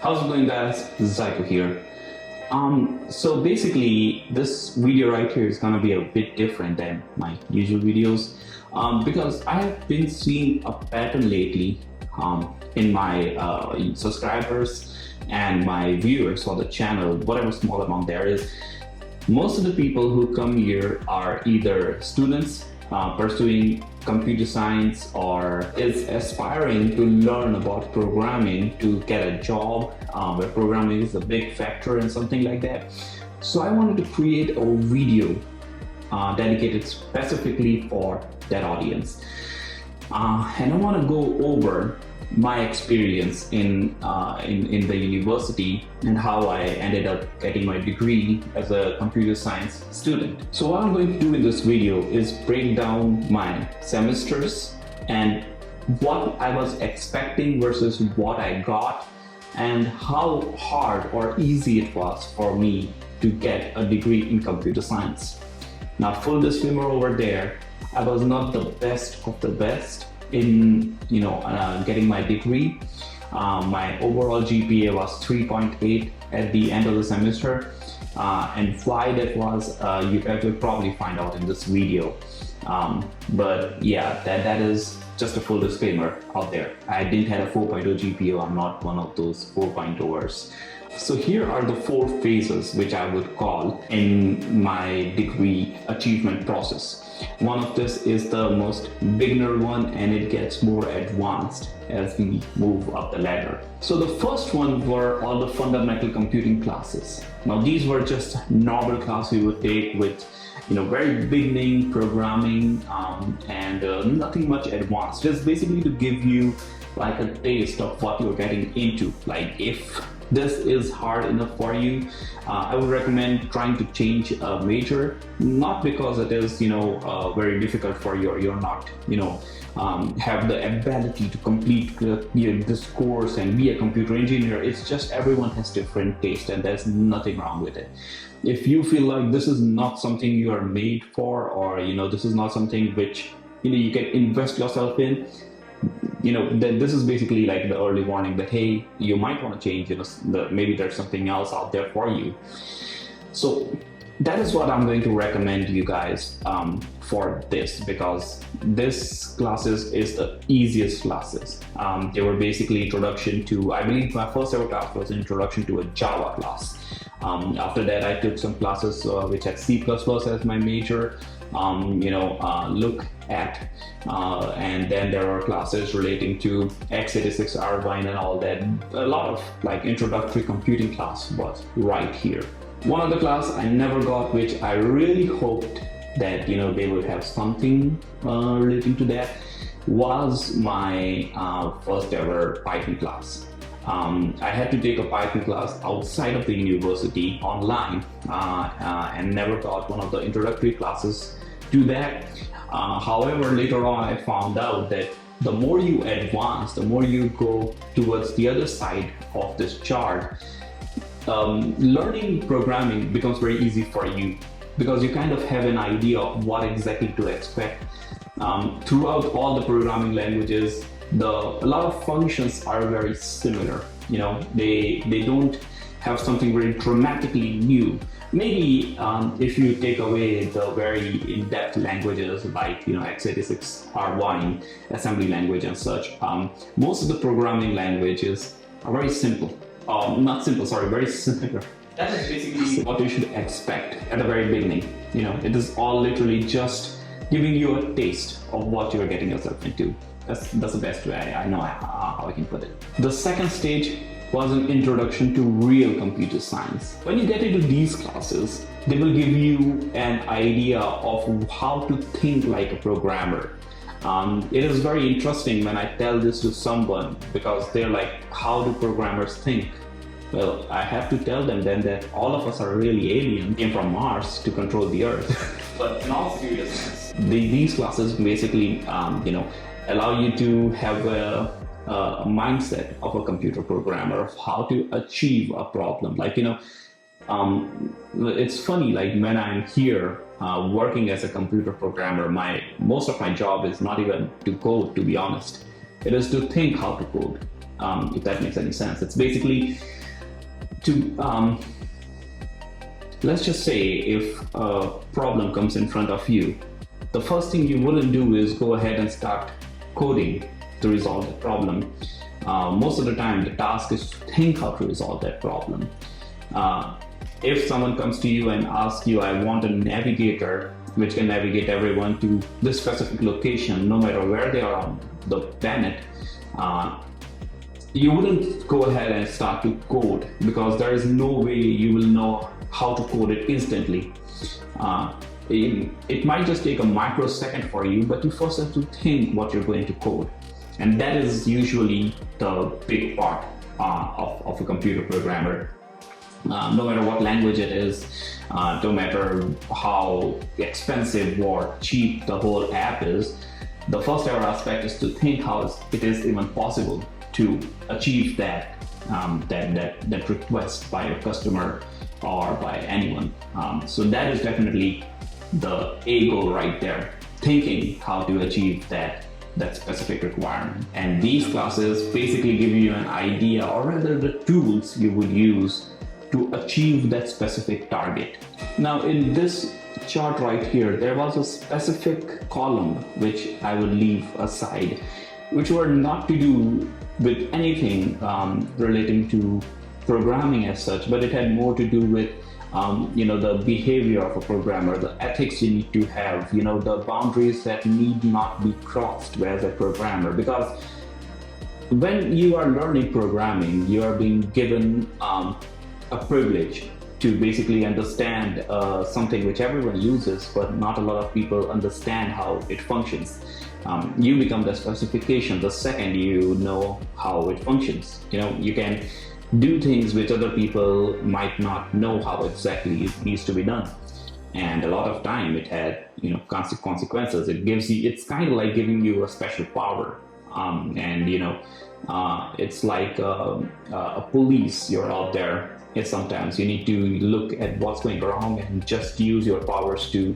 How's it going, guys? Xaikoo here. So basically this video right here is gonna be a bit different than my usual videos because I have been seeing a pattern lately in my subscribers and my viewers for the channel, whatever small amount there is. Most of the people who come here are either students pursuing computer science or is aspiring to learn about programming to get a job where programming is a big factor and something like that. So I wanted to create a video dedicated specifically for that audience. And I want to go over my experience in the university and how I ended up getting my degree as a computer science student. So what I'm going to do in this video is break down my semesters and what I was expecting versus what I got, and how hard or easy it was for me to get a degree in computer science. Now, full disclaimer over there, I was not the best of the best in getting my degree. My overall GPA was 3.8 at the end of the semester, and why that was, you guys will probably find out in this video. But yeah, that is just a full disclaimer out there. I didn't have a 4.0 GPA. I'm not one of those 4.0ers. So here are the 4 phases which I would call in my degree achievement process. One of this is the most beginner one, and it gets more advanced as we move up the ladder. So the first one were all the fundamental computing classes. Now these were just normal classes we would take with very beginning programming and nothing much advanced. Just basically to give you like a taste of what you're getting into. Like if this is hard enough for you, I would recommend trying to change a major, not because it is very difficult for you or you're not have the ability to complete this course and be a computer engineer. It's just everyone has different taste, and there's nothing wrong with it. If you feel like this is not something you are made for, or this is not something which you can invest yourself in, then this is basically like the early warning that hey, you might want to change. Maybe there's something else out there for you. So that is what I'm going to recommend you guys for this, because this classes is the easiest classes. They were basically introduction to, I believe my first ever class was introduction to a Java class. After that I took some classes which had C++ as my major. Look at and then there are classes relating to x86 Irvine and all that. A lot of like introductory computing class was right here. One other class I never got, which I really hoped that they would have something relating to that, was my first ever Python class. I had to take a Python class outside of the university online and never got one of the introductory classes to that. However, later on I found out that the more you advance, the more you go towards the other side of this chart, learning programming becomes very easy for you, because you kind of have an idea of what exactly to expect. Throughout all the programming languages, a lot of functions are very similar. They don't have something very dramatically new. Maybe if you take away the very in-depth languages like x86 Irvine assembly language and such, most of the programming languages are very simple. Very similar. That is basically what you should expect at the very beginning. It is all literally just giving you a taste of what you're getting yourself into. That's the best way I know how I can put it. The second stage was an introduction to real computer science. When you get into these classes, they will give you an idea of how to think like a programmer. It is very interesting when I tell this to someone, because they're like, how do programmers think? Well, I have to tell them then that all of us are really aliens, came from Mars to control the Earth. But in all seriousness, these classes basically allow you to have a mindset of a computer programmer, of how to achieve a problem. Like it's funny, like when I'm here working as a computer programmer, most of my job is not even to code, to be honest. It is to think how to code. if that makes any sense. It's basically to, let's just say if a problem comes in front of you, the first thing you wouldn't do is go ahead and start coding to resolve the problem. Most of the time, the task is to think how to resolve that problem. If someone comes to you and asks you, I want a navigator which can navigate everyone to this specific location, no matter where they are on the planet, you wouldn't go ahead and start to code, because there is no way you will know how to code it instantly. It might just take a microsecond for you, but you first have to think what you're going to code. And that is usually the big part of a computer programmer. No matter what language it is, no matter how expensive or cheap the whole app is, the first ever aspect is to think how it is even possible to achieve that request by a customer or by anyone. So that is definitely the A goal right there, thinking how to achieve that specific requirement. And these classes basically give you an idea, or rather the tools you would use to achieve that specific target. Now in this chart right here, there was a specific column which I would leave aside, which were not to do with anything relating to programming as such, but it had more to do with the behavior of a programmer, the ethics you need to have, the boundaries that need not be crossed as a programmer. Because when you are learning programming, you are being given a privilege to basically understand something which everyone uses, but not a lot of people understand how it functions. You become the specification the second you know how it functions. You can do things which other people might not know how exactly it needs to be done. And a lot of time it had consequences. It's kind of like giving you a special power. It's like a police. You're out there. Sometimes you need to look at what's going wrong and just use your powers to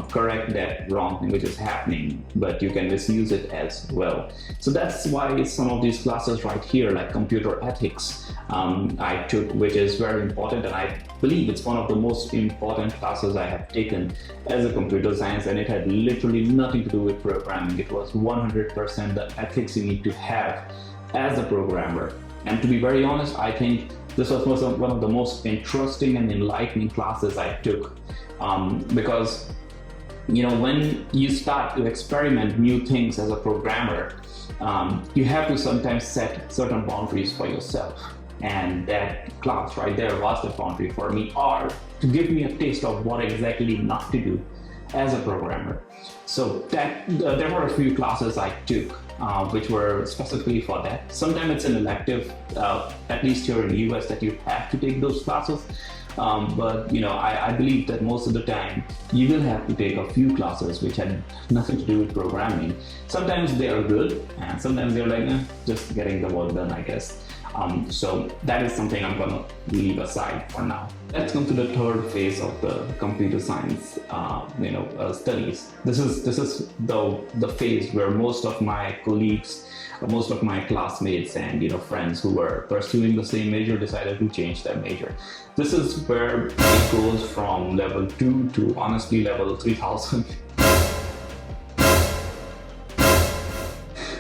correct that wrong thing which is happening, but you can misuse it as well. So that's why some of these classes right here, like computer ethics, I took, which is very important, and I believe it's one of the most important classes I have taken as a computer science, and it had literally nothing to do with programming. It was 100% the ethics you need to have as a programmer. And to be very honest, I think this was one of the most interesting and enlightening classes I took. Because when you start to experiment new things as a programmer, you have to sometimes set certain boundaries for yourself, and that class right there was the boundary for me, or to give me a taste of what exactly not to do as a programmer. So that there were a few classes I took which were specifically for that. Sometimes it's an elective, at least here in the US, that you have to take those classes. But I believe that most of the time you will have to take a few classes which had nothing to do with programming. Sometimes they are good, and sometimes they're like just getting the work done, I guess. So that is something I'm gonna leave aside for now. Let's come to the third phase of the computer science, studies. This is the phase where most of my colleagues, most of my classmates and friends who were pursuing the same major decided to change their major. This is where it goes from level 2 to honestly level 3000.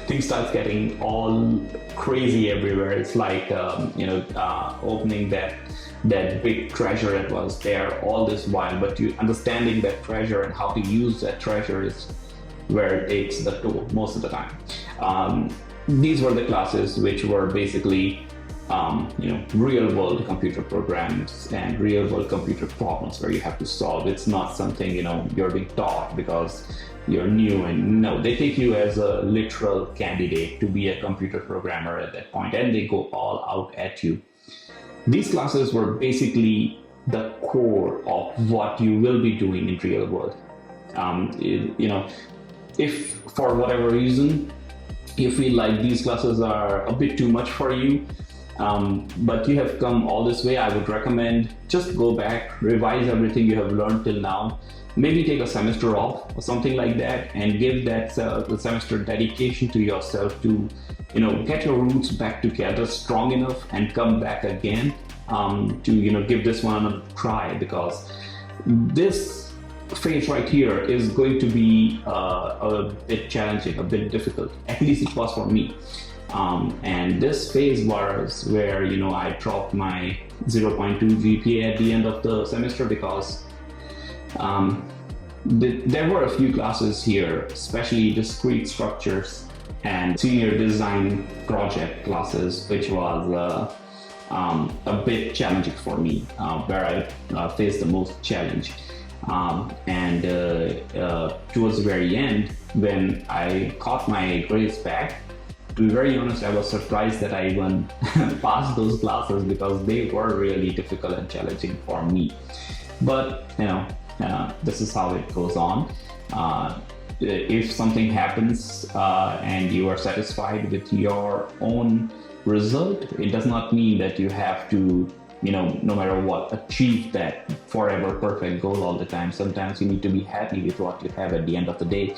Things start getting all crazy everywhere. It's like opening that big treasure that was there all this while, but understanding that treasure and how to use that treasure is where it takes the toll most of the time. These were the classes which were basically real world computer programs and real world computer problems where you have to solve. It's not something you're being taught because you're new, and no, they take you as a literal candidate to be a computer programmer at that point, and they go all out at you. These classes were basically the core of what you will be doing in real world. If for whatever reason you feel like these classes are a bit too much for you, but you have come all this way, I would recommend just go back, revise everything you have learned till now, maybe take a semester off or something like that, and give that the semester dedication to yourself to, get your roots back together strong enough and come back again, to, give this one another try, because this phase right here is going to be a bit challenging, a bit difficult. At least it was for me. And this phase was where, I dropped my 0.2 GPA at the end of the semester, because there were a few classes here, especially discrete structures and senior design project classes, which was a bit challenging for me, where I faced the most challenge. And towards the very end, when I got my grades back, to be very honest, I was surprised that I even passed those classes, because they were really difficult and challenging for me. But this is how it goes on. If something happens and you are satisfied with your own result, it does not mean that you have to, no matter what, achieve that forever perfect goal all the time. Sometimes you need to be happy with what you have at the end of the day.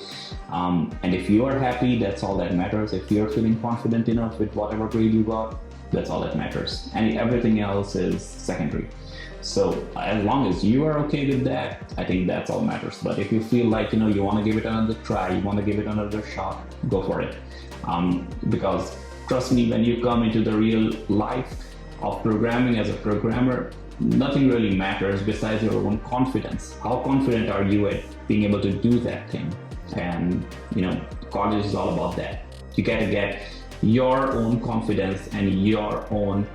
And if you are happy, that's all that matters. If you're feeling confident enough with whatever grade you got, that's all that matters. And everything else is secondary. So as long as you are okay with that, I think that's all matters. But if you feel like, you want to give it another try, you want to give it another shot, go for it. Because trust me, when you come into the real life of programming as a programmer, nothing really matters besides your own confidence. How confident are you at being able to do that thing? And, college is all about that. You got to get your own confidence and your own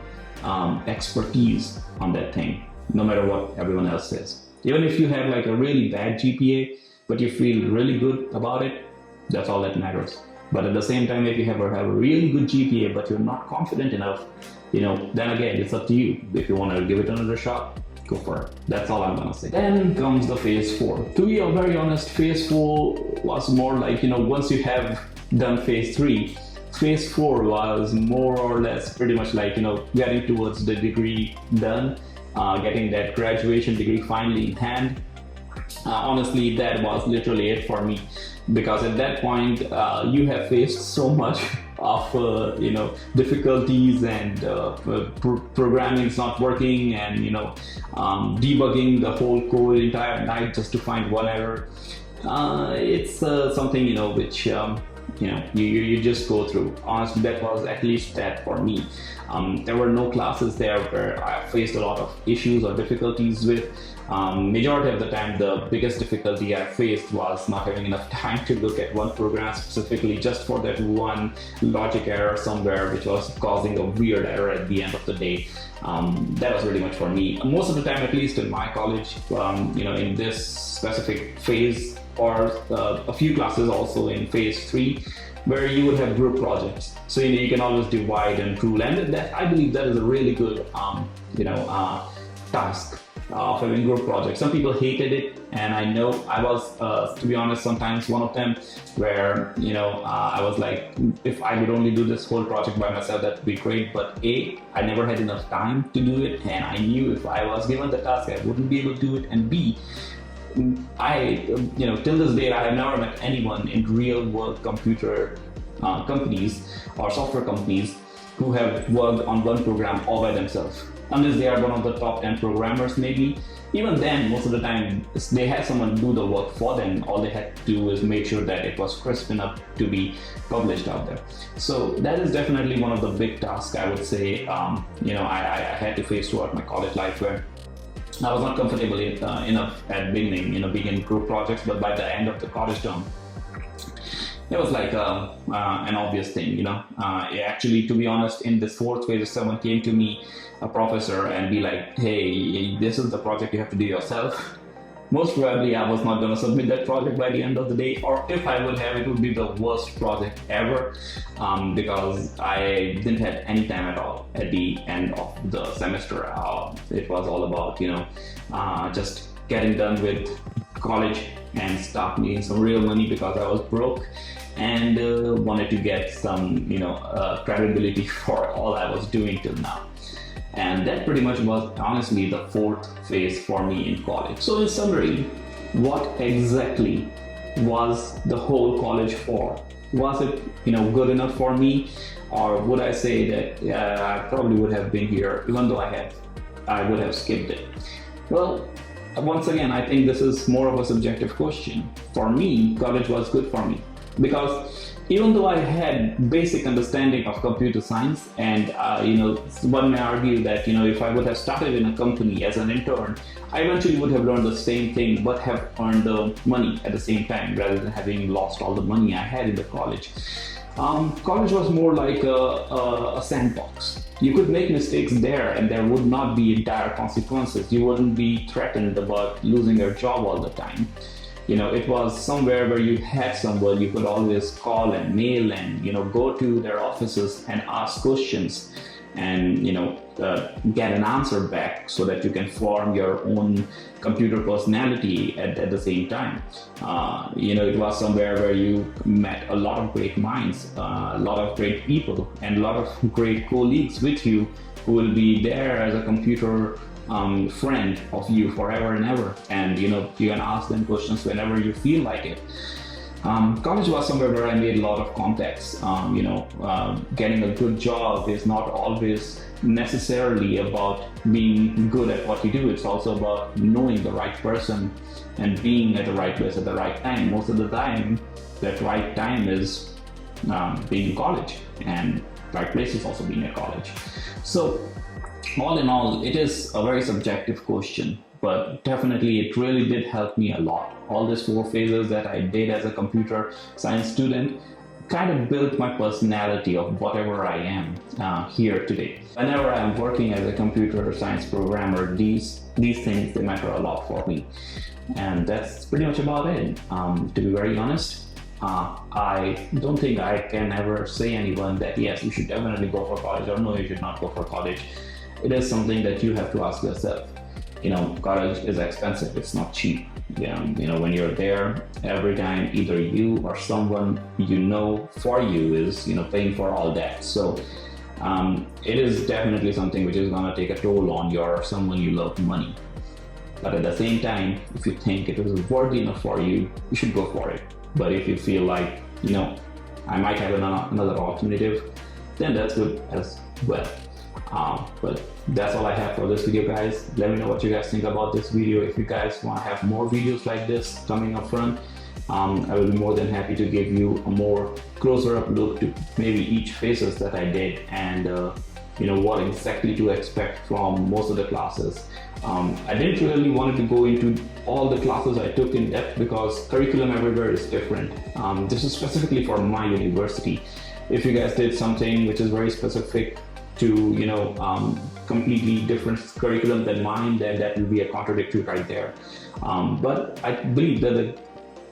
expertise on that thing, no matter what everyone else says. Even if you have like a really bad GPA, but you feel really good about it, that's all that matters. But at the same time, if you have a really good GPA, but you're not confident enough, then again, it's up to you. If you want to give it another shot, go for it. That's all I'm gonna say. Then comes the phase 4. To be very honest, phase 4 was more like, once you have done phase 3, phase 4 was more or less pretty much like, getting towards the degree done, getting that graduation degree finally in hand. Honestly, that was literally it for me, because at that point you have faced so much of difficulties, and programming is not working, and debugging the whole code entire night just to find one error. It's something which you just go through. Honestly, that was at least that for me. There were no classes there where I faced a lot of issues or difficulties with. Majority of the time, the biggest difficulty I faced was not having enough time to look at one program specifically, just for that one logic error somewhere, which was causing a weird error at the end of the day. That was really much for me. Most of the time, at least in my college, in this specific phase, or a few classes also in phase 3, where you would have group projects. So you can always divide and rule, and that, I believe, that is a really good task of having group projects. Some people hated it, and I know I was, to be honest, sometimes one of them, where I was like, if I would only do this whole project by myself, that would be great. But A, I never had enough time to do it, and I knew if I was given the task, I wouldn't be able to do it. And B, till this day, I have never met anyone in real world computer companies or software companies who have worked on one program all by themselves. Unless they are one of the top 10 programmers, maybe. Even then, most of the time, they had someone do the work for them. All they had to do is make sure that it was crisp enough to be published out there. So that is definitely one of the big tasks, I would say, I had to face throughout my college life, where I was not comfortable enough at beginning, being in group projects, but by the end of the college term, it was like an obvious thing, Actually, to be honest, in this 4th phase, if someone came to me, a professor, and be like, hey, this is the project you have to do yourself, most probably I was not going to submit that project by the end of the day, or if I would have, it would be the worst project ever, because I didn't have any time at all at the end of the semester. It was all about, just getting done with college and start making some real money, because I was broke and wanted to get some, credibility for all I was doing till now. And that pretty much was honestly the 4th phase for me in college. So in summary, what exactly was the whole college for? Was it, good enough for me, or would I say that I probably would have been here even though I would have skipped it? Well, once again, I think this is more of a subjective question. For me, college was good for me because even though I had basic understanding of computer science, and one may argue that if I would have started in a company as an intern, I eventually would have learned the same thing but have earned the money at the same time rather than having lost all the money I had in the college. College was more like a sandbox. You could make mistakes there and there would not be dire consequences. You wouldn't be threatened about losing your job all the time. It was somewhere where you had someone you could always call and mail and go to their offices and ask questions and get an answer back so that you can form your own computer personality at the same time. It was somewhere where you met a lot of great minds, a lot of great people, and a lot of great colleagues with you who will be there as a computer friend of you forever and ever, and you can ask them questions whenever you feel like it. College was somewhere where I made a lot of contacts. Getting a good job is not always necessarily about being good at what you do. It's also about knowing the right person and being at the right place at the right time. Most of the time, that right time is being in college, and right place is also being at college. So all in all, it is a very subjective question, but definitely it really did help me a lot. All these 4 phases that I did as a computer science student kind of built my personality of whatever I am here today. Whenever I'm working as a computer science programmer, these things, they matter a lot for me. And that's pretty much about it. To be very honest, I don't think I can ever say anyone that yes, you should definitely go for college, or no, you should not go for college. It is something that you have to ask yourself. College is expensive, it's not cheap. When you're there, every time either you or someone for you is paying for all that. So it is definitely something which is going to take a toll on someone you love money. But at the same time, if you think it is worthy enough for you, you should go for it. But if you feel like I might have another alternative, then that's good as well. But that's all I have for this video, guys. Let me know what you guys think about this video. If you guys want to have more videos like this coming up front, I will be more than happy to give you a more closer up look to maybe each phases that I did, and what exactly to expect from most of the classes. I didn't really want to go into all the classes I took in depth because curriculum everywhere is different. This is specifically for my university. If you guys did something which is very specific to completely different curriculum than mine, then that will be a contradictory right there. But I believe that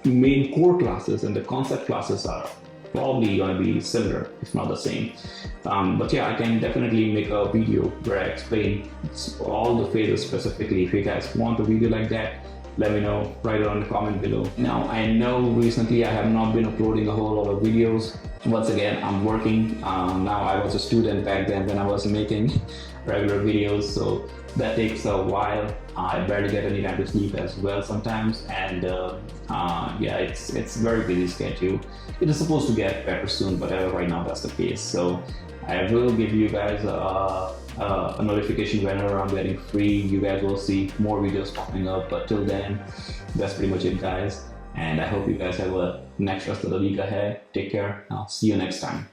the main core classes and the concept classes are probably going to be similar, if not the same. But yeah, I can definitely make a video where I explain all the phases specifically. If you guys want a video like that, let me know, write it on the comment below. Now, I know recently I have not been uploading a whole lot of videos. Once again, I'm working. Now I was a student back then when I was making regular videos, so that takes a while. I barely get any time to sleep as well sometimes, and yeah, it's very busy schedule. It is supposed to get better soon, but right now that's the case. So I will give you guys a notification whenever I'm getting free. You guys will see more videos popping up, but till then, that's pretty much it, guys. And I hope you guys have a next rest of the week ahead. Take care. I'll see you next time.